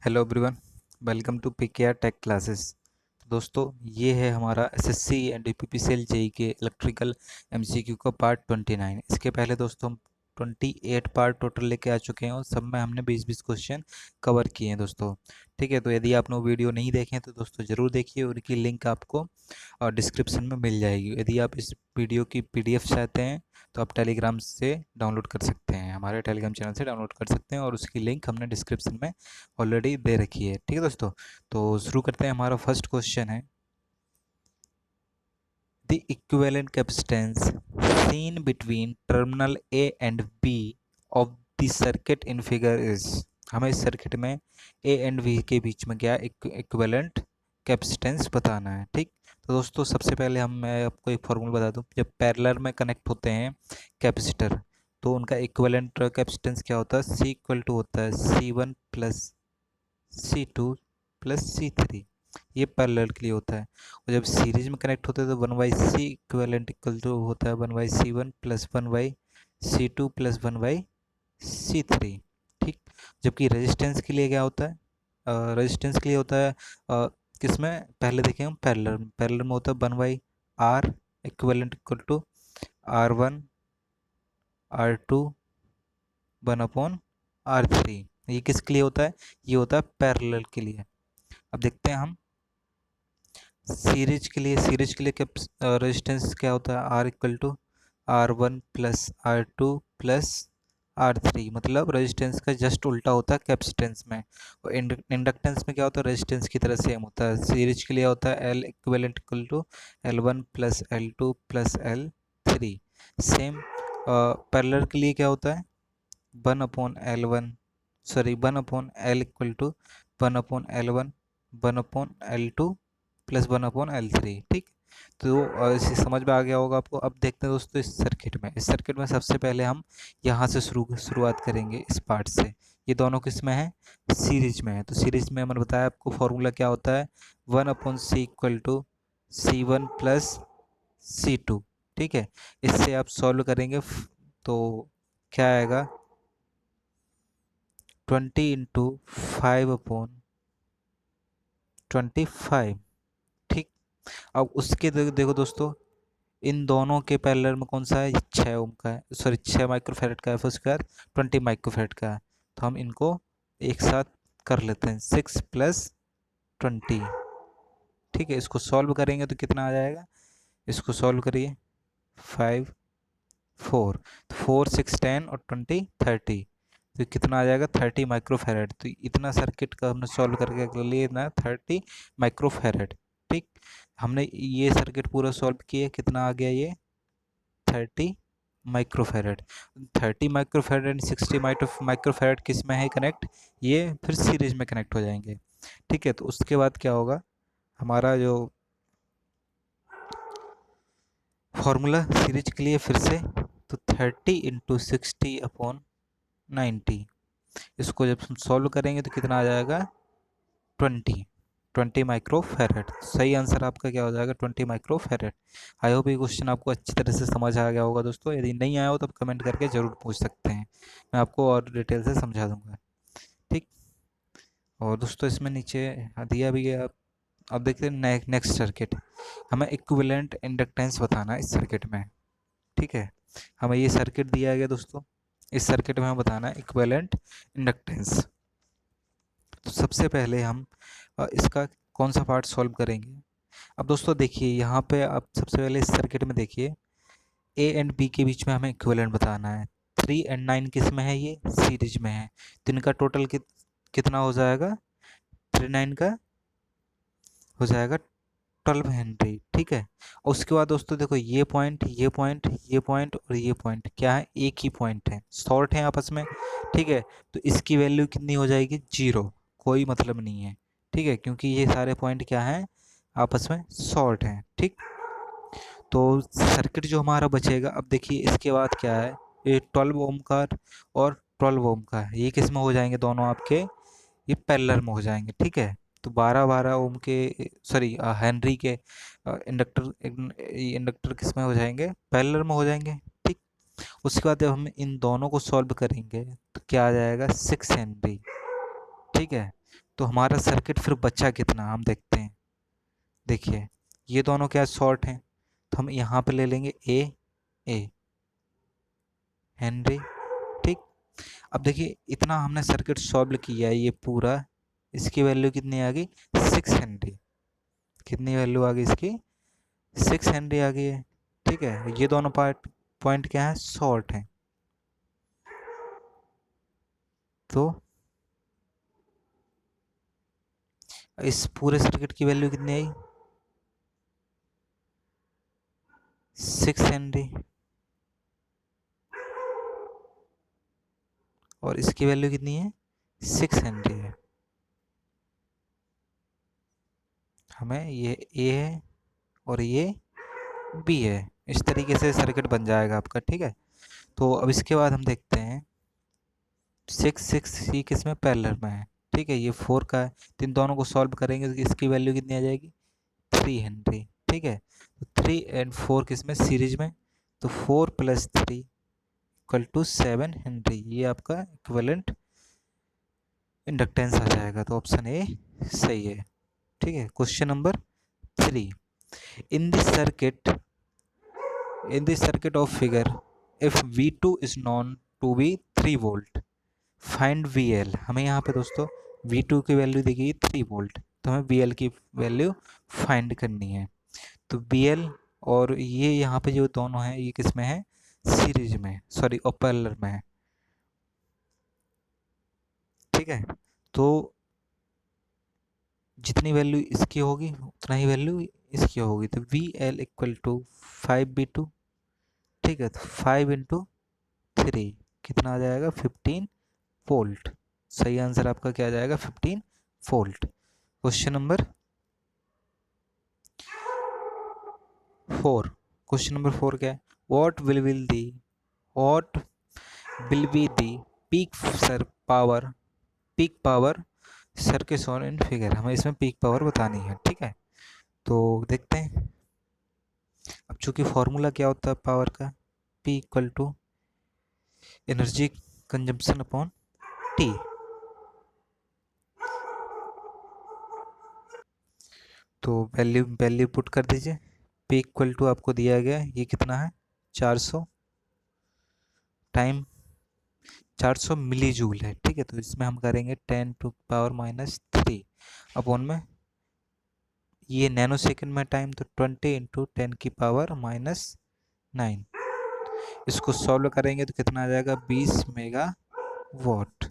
Hello everyone, welcome to PKR tech classes. तो दोस्तों, ये है हमारा एसएससी एंड यूपीपीसीएल जेई के इलेक्ट्रिकल एमसीक्यू का पार्ट 29। इसके पहले दोस्तों हम 28 पार्ट टोटल लेके आ चुके हैं और सब में हमने 20-20 क्वेश्चन कवर किए हैं दोस्तों। ठीक है, तो यदि आपने वो वीडियो नहीं देखे हैं तो दोस्तों ज़रूर देखिए, उनकी लिंक आपको डिस्क्रिप्शन में मिल जाएगी। यदि आप इस वीडियो की पीडीएफ चाहते हैं तो आप टेलीग्राम से डाउनलोड कर सकते हैं, हमारे टेलीग्राम चैनल से डाउनलोड कर सकते हैं और उसकी लिंक हमने डिस्क्रिप्शन में ऑलरेडी दे रखी है। ठीक है दोस्तों, तो शुरू करते हैं। हमारा फर्स्ट क्वेश्चन है, the equivalent capacitance seen between terminal A and B of the circuit in figure is. हमें इस सर्किट में ए एंड बी के बीच में क्या इक्विवेलेंट कैपेसिटेंस बताना है। ठीक, तो दोस्तों सबसे पहले मैं आपको एक फॉर्मूला बता दूं। जब पैरेलल में कनेक्ट होते हैं कैपेसिटर, तो उनका इक्विवेलेंट कैपेसिटेंस क्या होता है? सी इक्वल टू होता है C1 + C2 + C3। ये पैरेलल के लिए होता है। और जब सीरीज में कनेक्ट होते हैं तो 1/C इक्विवेलेंट इक्वल टू होता है 1/C1 + 1/C2 + 1/C3। ठीक, जबकि रेजिस्टेंस के लिए क्या होता है? रेजिस्टेंस के लिए होता है किसमें? पहले देखें हम पैरेलल में होता है 1/R equivalent equal to R1 R2 1/R3। ये किसके लिए होता है? ये होता है पैरेलल के लिए। अब देखते हैं हम सीरीज के लिए क्या रेजिस्टेंस क्या होता है? R equal to R1 + R2 + R3। मतलब रेजिस्टेंस का जस्ट उल्टा होता है कैपेसिटेंस में। और इंडक्टेंस में क्या होता है? रेजिस्टेंस की तरह सेम होता है। सीरीज के लिए होता है L equivalent equal to L1 + L2 + L3। Same parallel के लिए क्या होता है? 1/L1, sorry 1/L equal to 1/L1 1/L2 + 1/L3। ठीक, तो इसे समझ में आ गया होगा आपको। अब देखते हैं दोस्तों इस सर्किट में सबसे पहले हम यहाँ से शुरुआत करेंगे इस पार्ट से। ये दोनों किस में है? सीरीज में है। तो सीरीज में मैंने बताया आपको फॉर्मूला क्या होता है? 1/C equal to C1 + C2। ठीक है, इससे आप सॉल्व करेंगे तो क्या आएगा? 20 × 5/25। ठीक, अब उसके देखो दोस्तों, इन दोनों के पैरेलल में कौन सा है? 6 ओम का है, सॉरी 6 माइक्रोफैरड का है, फिर उसके बाद 20 माइक्रोफैरड का है। तो हम इनको एक साथ कर लेते हैं, 6 + 20। ठीक है, इसको सॉल्व करेंगे तो कितना आ जाएगा? इसको सॉल्व करिए, 5 4, 4 6 10 और 20 30। तो कितना आ जाएगा? 30 माइक्रोफैरड। तो इतना सर्किट का हमने सॉल्व करके कर लिए ना, 30 माइक्रोफैरड। ठीक, हमने ये सर्किट पूरा सॉल्व किया, कितना आ गया ये? 30 माइक्रोफैरड। 30 माइक्रोफैरड एंड 60 माइक्रोफैरड किस में है कनेक्ट? ये फिर सीरीज में कनेक्ट हो जाएंगे। ठीक है, तो उसके बाद क्या होगा? हमारा जो फॉर्मूला सीरीज के लिए फिर से, तो 30 × 60/90। इसको जब हम सॉल्व करेंगे तो कितना आ जाएगा? 20 20 माइक्रोफैरड। सही आंसर आपका क्या हो जाएगा? 20 माइक्रोफैरड। आई होप ये क्वेश्चन आपको अच्छी तरह से समझ आ गया होगा दोस्तों। यदि नहीं आया हो तो आप कमेंट करके ज़रूर पूछ सकते हैं, मैं आपको और डिटेल से समझा दूंगा। ठीक, और दोस्तों इसमें नीचे दिया भी है। अब देखते हैं नेक्स्ट सर्किट। हमें इक्विवेलेंट इंडक्टेंस बताना है इस सर्किट में। ठीक है, हमें ये सर्किट दिया गया दोस्तों। इस सर्किट में हमें बताना है इक्विवेलेंट इंडक्टेंस। तो सबसे पहले हम इसका कौन सा पार्ट सॉल्व करेंगे? अब दोस्तों देखिए, यहाँ पे आप सबसे पहले इस सर्किट में देखिए, ए एंड बी के बीच में हमें इक्विवेलेंट बताना है। 3 और 9 किस में है? ये सीरीज में है। तो इनका टोटल कितना हो जाएगा? 3 9 का हो जाएगा 12 हेनरी। ठीक है, और उसके बाद दोस्तों देखो, ये पॉइंट ये पॉइंट ये पॉइंट और ये पॉइंट क्या है? एक ही पॉइंट है, शॉर्ट है आपस में। ठीक है, तो इसकी वैल्यू कितनी हो जाएगी? 0। कोई मतलब नहीं है। ठीक है, क्योंकि ये सारे पॉइंट क्या हैं? आपस में शॉर्ट हैं। ठीक, तो सर्किट जो हमारा बचेगा, अब देखिए इसके बाद क्या है? ये 12 ओम का और 12 ओम का है, ये किस में हो जाएंगे? दोनों आपके ये पैरेलल में हो जाएंगे। ठीक है, तो 12 ओम के, सॉरी हेनरी के इंडक्टर किस में हो जाएंगे? पैरेलल में हो जाएंगे। ठीक, उसके बाद जब हम इन दोनों को सॉल्व करेंगे तो क्या आ जाएगा? 6 हेनरी। ठीक है, तो हमारा सर्किट फिर बचा कितना हम देखते हैं। देखिए ये दोनों क्या शॉर्ट हैं, तो हम यहाँ पे ले लेंगे ए हेनरी। ठीक, अब देखिए इतना हमने सर्किट सॉल्व किया है ये पूरा, इसकी वैल्यू कितनी आ गई 6 हेनरी। कितनी वैल्यू आ गई इसकी 6 हेनरी आ गई है। ठीक है, ये दोनों पॉइंट क्या है शॉर्ट है। तो इस पूरे सर्किट की वैल्यू कितनी आई 6 हेनरी, और इसकी वैल्यू कितनी है 6 हेनरी है। हमें ये ए है और ये बी है, इस तरीके से सर्किट बन जाएगा आपका। ठीक है, तो अब इसके बाद हम देखते हैं 6 किस में पैरेलल में है। ठीक है, ये 4 का है, तो इन दोनों को सॉल्व करेंगे तो इसकी वैल्यू कितनी आ जाएगी 3 हेनरी। ठीक है, तो 3 और 4 किस में सीरीज में, तो 4 + 3 = 7 हेनरी, ये आपका इक्विवेलेंट इंडक्टेंस आ जाएगा। तो ऑप्शन ए सही है। ठीक है, question number 3, in this circuit of figure, if V2 is known to be 3 volt, find VL। हमें यहाँ पे दोस्तों V2 की वैल्यू दी गई 3 वोल्ट, तो हमें VL की वैल्यू फाइंड करनी है। तो VL और ये यहाँ पे जो दोनों हैं ये किस में है सीरीज में, सॉरी पैरेलल में है। ठीक है, तो जितनी वैल्यू इसकी होगी उतना ही वैल्यू इसकी होगी, तो VL = 5V2। ठीक है, तो 5 × 3 कितना आ जाएगा 15 वोल्ट। सही आंसर आपका क्या आ जाएगा 15 volt. Question number 4, question number 4 क्या है, what will be the peak power sir के शोन इन फिगर। हमें इसमें पीक पावर बतानी है। ठीक है, तो देखते हैं। अब चूंकि फॉर्मूला क्या होता है पावर का, P = energy consumption upon T. तो वैल्यू पुट कर दीजिए। P = आपको दिया गया है, ये कितना है 400 टाइम 400 मिली जूल है। ठीक है, तो इसमें हम करेंगे 10⁻³ अपॉन में ये नैनो सेकंड में टाइम, तो 20 × 10⁻⁹। इसको सॉल्व करेंगे तो कितना आ जाएगा 20 मेगावाट।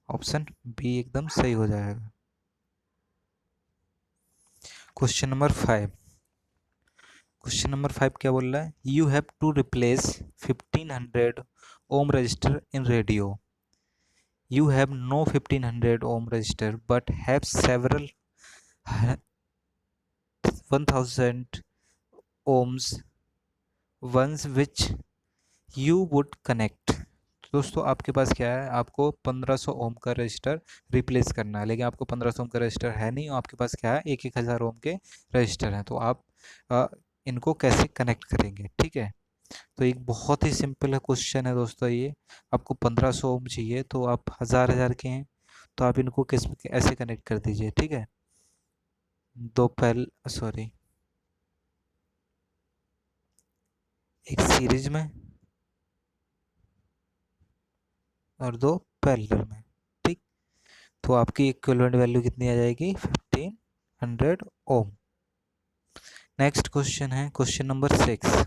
ऑप्शन बी एकदम सही हो जाएगा। क्वेश्चन नंबर 5, क्वेश्चन नंबर 5 क्या बोल रहा है, you have to replace 1500 ohm resistor in radio. You have no 1500 ohm resistor but have several 1000 ohms ones which you would connect। दोस्तों आपके पास क्या है, आपको 1500 ओम का रजिस्टर रिप्लेस करना है, लेकिन आपको 1500 ओम का रजिस्टर है नहीं, आपके पास क्या है 1000 ओम के रजिस्टर हैं। तो आप आ, इनको कैसे कनेक्ट करेंगे। ठीक है, तो एक बहुत ही सिंपल है क्वेश्चन है दोस्तों, ये आपको 1500 ओम चाहिए, तो आप हज़ार के हैं, तो आप इनको किस ऐसे कनेक्ट कर दीजिए। ठीक है, दो पैरेलल सॉरी एक सीरीज में और दो पैरेलल में। ठीक, तो आपकी इक्विवेलेंट वैल्यू कितनी आ जाएगी 1500 ओम। नेक्स्ट क्वेश्चन है question number 6,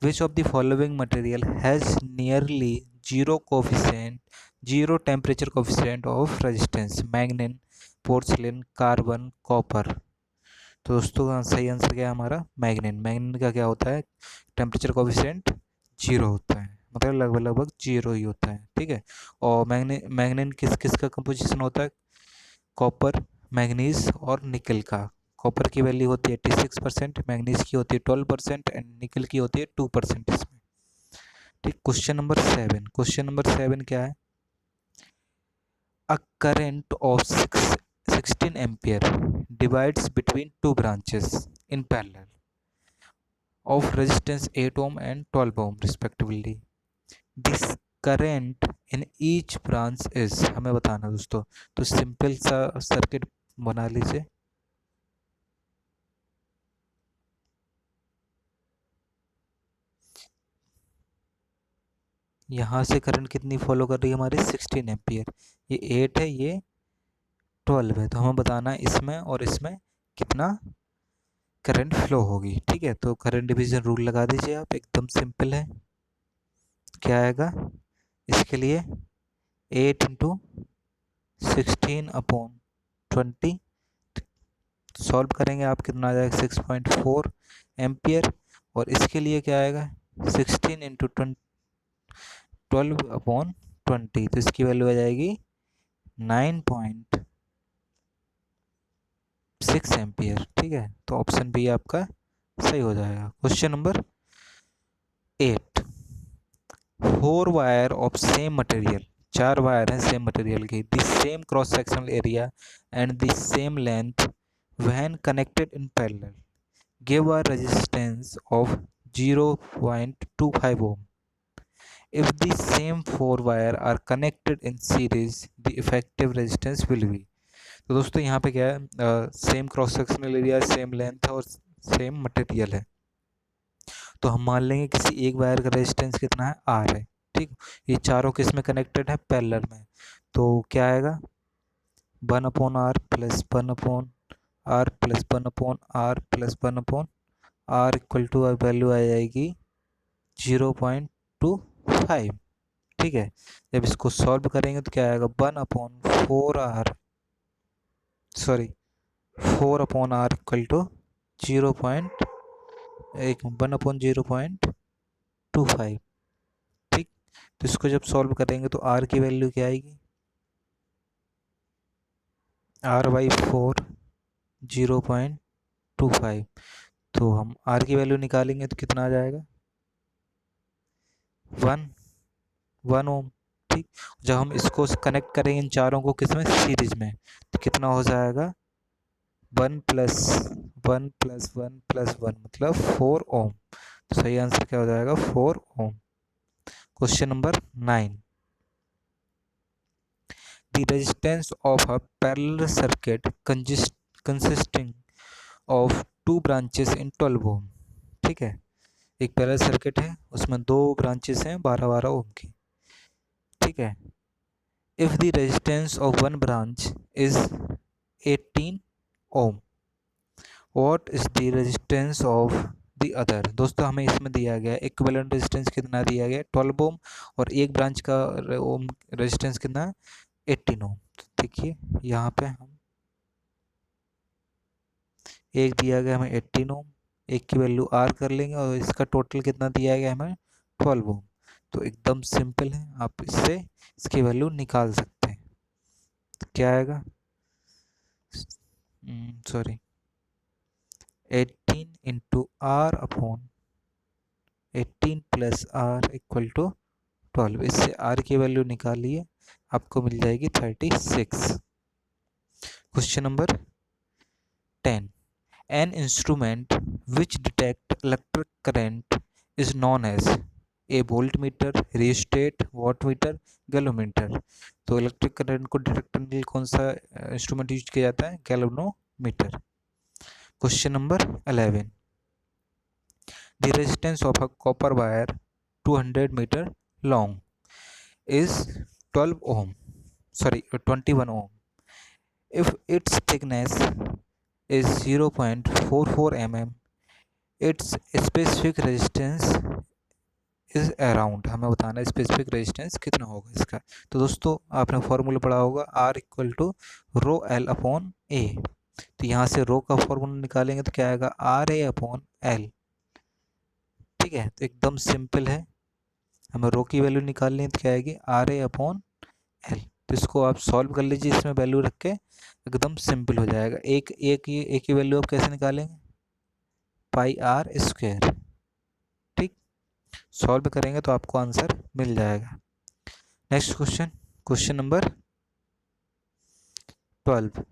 which of the following material has nearly zero temperature coefficient of resistance, मैग्नीन, porcelain, carbon, copper. तो दोस्तों सही आंसर क्या है हमारा मैग्नीन। मैग्नीन का क्या होता है टेम्परेचर कोफिशिएंट 0 होता है, मतलब लगभग लगभग 0 ही होता है। ठीक है, और मैग्नीन किस किस का कंपोजिशन होता है, कॉपर, मैग्नीज और निकल का। कॉपर की वैल्यू होती है 86%, मैग्नीज की होती है 12% एंड निकल की होती है 2% इसमें। ठीक, क्वेश्चन नंबर 7 क्या है, a current of 16 ampere divides between two branches in parallel of resistance 8 ohm and 12 ohm respectively. This current in each branch is, हमें बताना दोस्तों। तो सिंपल सा सर्किट बना लीजिए। यहाँ से करंट कितनी फॉलो कर रही है हमारी 16 एम्पियर, ये 8 है, ये 12 है। तो हमें बताना है इसमें और इसमें कितना करंट फ्लो होगी। ठीक है, तो करंट डिवीजन रूल लगा दीजिए आप, एकदम सिंपल है। क्या आएगा इसके लिए, 8 इंटू 16/20, सॉल्व करेंगे आप कितना आ जाएगा 6.4 एम्पियर। और इसके लिए क्या आएगा 16 इंटू 12/20, तो इसकी वैल्यू आ जाएगी 9.6 एम्पियर। ठीक है, तो ऑप्शन बी आपका सही हो जाएगा। Question number 8, 4 wire of same material, 4 wire हैं सेम मटेरियल की, the same cross sectional area and the same length when connected in parallel give a resistance of 0.25 ohm. If the same 4 wire are connected in series, the effective resistance will be। तो दोस्तों यहाँ पे क्या है, same cross sectional area, same length और same material है। तो हम मान लेंगे किसी एक वायर का रेजिस्टेंस कितना है, आर है। ठीक, ये चारों किस में कनेक्टेड है, पैरेलल में। तो क्या आएगा 1/r plus 1/r plus 1/r plus 1/r equal to value आ जाएगी 0.25। ठीक है, जब इसको सॉल्व करेंगे तो क्या आएगा 1/4r, sorry 4/r equal to 1/0.25। ठीक, तो इसको जब सॉल्व करेंगे तो r की वैल्यू क्या आएगी, r/4 0.25। तो हम r की वैल्यू निकालेंगे तो कितना आ जाएगा 1 ओम। ठीक, जब हम इसको कनेक्ट करेंगे इन चारों को किसमें, सीरीज में, तो कितना हो जाएगा 1 प्लस 1 प्लस 1 प्लस 1 मतलब 4 ओम। तो सही आंसर क्या हो जाएगा 4 ohm. Question number 9, the resistance of a parallel circuit consisting of 2 branches in 12 ohm. ठीक है, एक पैरेलल सर्किट है, उसमें 2 ब्रांचेस हैं 12-12 ओम की। ठीक है, if the resistance of one branch is 18 ohm, what is the resistance of the other। दोस्तों हमें इसमें दिया गया इक्विवेलेंट रेजिस्टेंस कितना दिया गया 12 ओम, और एक ब्रांच का ओम रेजिस्टेंस कितना 18 ओम। तो देखिए यहाँ पे हम एक दिया गया हमें 18 ओम, एक की वैल्यू आर कर लेंगे और इसका टोटल कितना दिया गया हमें 12 ओम। तो एकदम सिंपल है, आप इससे इसकी वैल्यू निकाल सकते हैं। तो क्या आएगा, sorry 18 into R upon 18 plus R equal to 12। इससे आर की वैल्यू निकालिए, आपको मिल जाएगी 36। Question number 10, an instrument which detect electric current is known as a volt meter, rheostat, watt meter, galvanometer. तो इलेक्ट्रिक करंट को डिटेक्ट करने के लिए कौन सा इंस्ट्रूमेंट यूज किया जाता है, galvanometer. Question number 11, the resistance of a copper wire 200 meter long is 12 ohm, sorry 21 ohm. If its thickness is 0.44 mm, its specific resistance is around, हमें बताना है स्पेसिफिक रेजिस्टेंस कितना होगा इसका। तो दोस्तों आपने फॉर्मूला पढ़ा होगा R equal to rho L upon A. तो यहाँ से रो का फॉर्मूला निकालेंगे तो क्या आएगा RA अपॉन एल। ठीक है, तो एकदम सिंपल है, हमें रो की वैल्यू निकालनी है तो क्या आएगी RA अपॉन एल। तो इसको आप सॉल्व कर लीजिए, इसमें वैल्यू रख के एकदम सिंपल हो जाएगा। एक ही वैल्यू आप कैसे निकालेंगे, πr²। ठीक, सॉल्व करेंगे तो आपको आंसर मिल जाएगा। Next question, question number 12,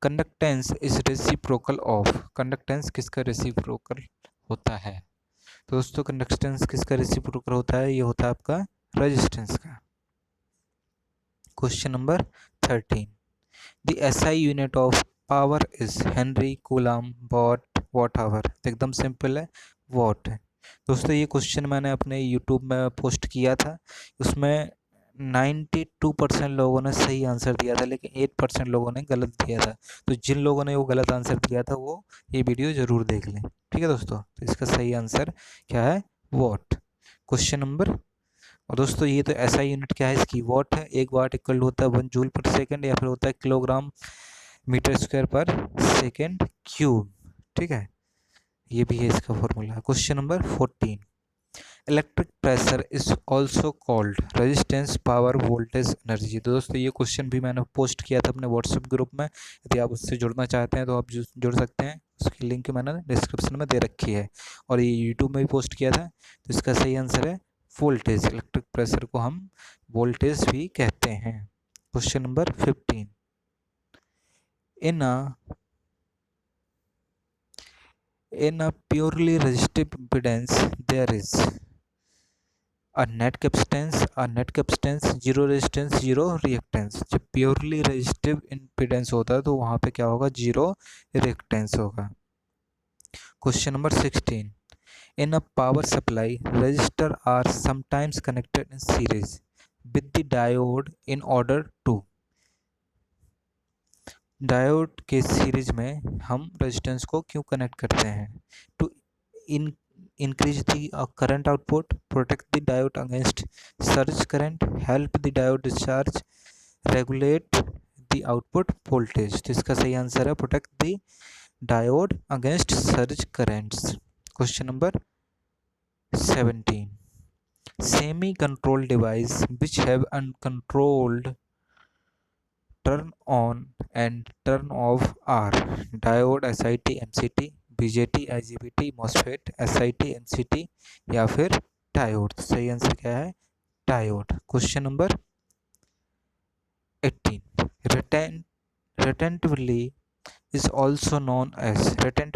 conductance is reciprocal of. Conductance किसका रेसिप्रोकल होता है। तो दोस्तों कंडक्टेंस किसका रेसिप्रोकल होता है, ये होता है आपका रेजिस्टेंस का। Question number 13, the SI unit of power is henry, coulomb, watt hour. एकदम सिंपल है, वॉट है। दोस्तों ये क्वेश्चन मैंने अपने यूट्यूब में पोस्ट किया था, उसमें 92% लोगों ने सही आंसर दिया था, लेकिन 8% लोगों ने गलत दिया था। तो जिन लोगों ने वो गलत आंसर दिया था वो ये वीडियो ज़रूर देख लें, ठीक है दोस्तों। तो इसका सही आंसर क्या है, वॉट। क्वेश्चन नंबर, और दोस्तों ये तो ऐसा यूनिट क्या है इसकी, वॉट है। एक वाट इक्वल होता है 1 जूल पर सेकेंड, या फिर होता है किलोग्राम मीटर स्क्वायर पर सेकेंड क्यूब, ठीक है। ये भी है इसका formula. Question number 14, electric pressure is also called resistance, power, voltage, energy. तो दोस्तों ये क्वेश्चन भी मैंने पोस्ट किया था अपने व्हाट्सएप ग्रुप में, यदि आप उससे जुड़ना चाहते हैं तो आप जुड़ सकते हैं। उसकी लिंक मैंने डिस्क्रिप्शन में दे रखी है, और ये यूट्यूब में भी पोस्ट किया था। तो इसका सही आंसर है वोल्टेज। इलेक्ट्रिक प्रेशर को हम वोल्टेज भी कहते हैं। Question number 15, in a purely resistive impedance there is a net capacitance, zero resistance, zero reactance. जब प्योरली रेजिस्टिव इम्पीडेंस होता है तो वहाँ पे क्या होगा, जीरो रिएक्टेंस होगा। Question number 16, in a power supply resistor are sometimes connected in series with the diode in order to। Diode के सीरीज में हम रेजिस्टेंस को क्यों कनेक्ट करते हैं, to in increase the current output, protect the diode against surge current, help the diode discharge, regulate the output voltage। तो इसका सही आंसर है protect the diode against surge currents। Question number 17, semi control device which have uncontrolled turn on and turn off are diode, SIT, MCT, BJT, IGBT, MOSFET, SIT, MCT, या फिर diode. सही answer क्या है, diode. Question number 18, retentivity is also known as retain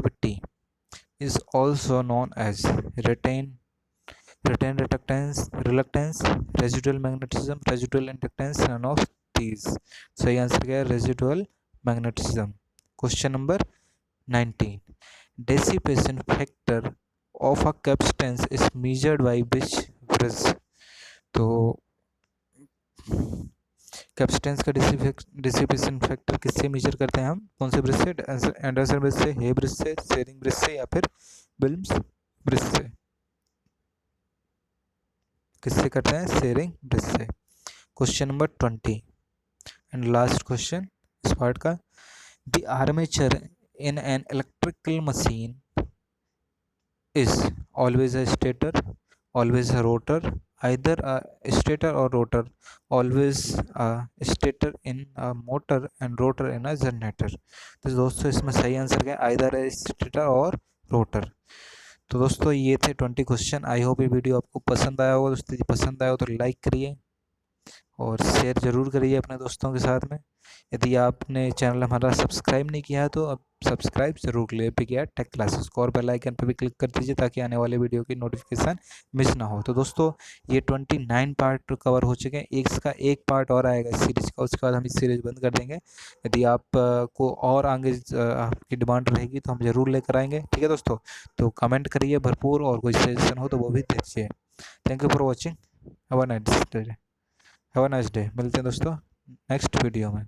reluctance, residual magnetism, residual inductance, none of these। सही answer क्या है, residual magnetism. Question number 19, dissipation factor of a capacitance is measured by which bridge। तो capacitance का dissipation factor किससे major करते हैं हम, कौन से ब्रिज से, एंडरसन ब्रिज से, हे ब्रिज से, शेरिंग ब्रिज से, या फिर विल्म्स ब्रिज से। किससे करते हैं, शेरिंग ब्रिज से। Question number 20 and last question इस पार्ट का, the armature in an electrical machine is always a stator, always a rotor, either a stator or rotor, always a stator in a motor and rotor in a generator। तो दोस्तों इसमें सही answer क्या है, either a stator और rotor। तो दोस्तों ये थे 20 क्वेश्चन। आई होप ये वीडियो आपको पसंद आया होगा। दोस्तों यदि पसंद आया हो तो लाइक करिए और शेयर ज़रूर करिए अपने दोस्तों के साथ में। यदि आपने चैनल हमारा सब्सक्राइब नहीं किया है तो अब सब्सक्राइब जरूर कर लीजिए टेक क्लासेस को, और बेल आइकन पर भी क्लिक कर दीजिए ताकि आने वाले वीडियो की नोटिफिकेशन मिस ना हो। तो दोस्तों ये 29 पार्ट कवर हो चुके हैं, इसका एक पार्ट और आएगा इस सीरीज़ का, उसके बाद हम इस सीरीज़ बंद कर देंगे। यदि आप को और आगे आपकी डिमांड रहेगी तो हम ज़रूर लेकर आएंगे, ठीक है दोस्तों। तो कमेंट करिए भरपूर, और कोई सजेशन हो तो वो भी दीजिए। Thank you for watching, have a nice day. मिलते हैं दोस्तों नेक्स्ट वीडियो में।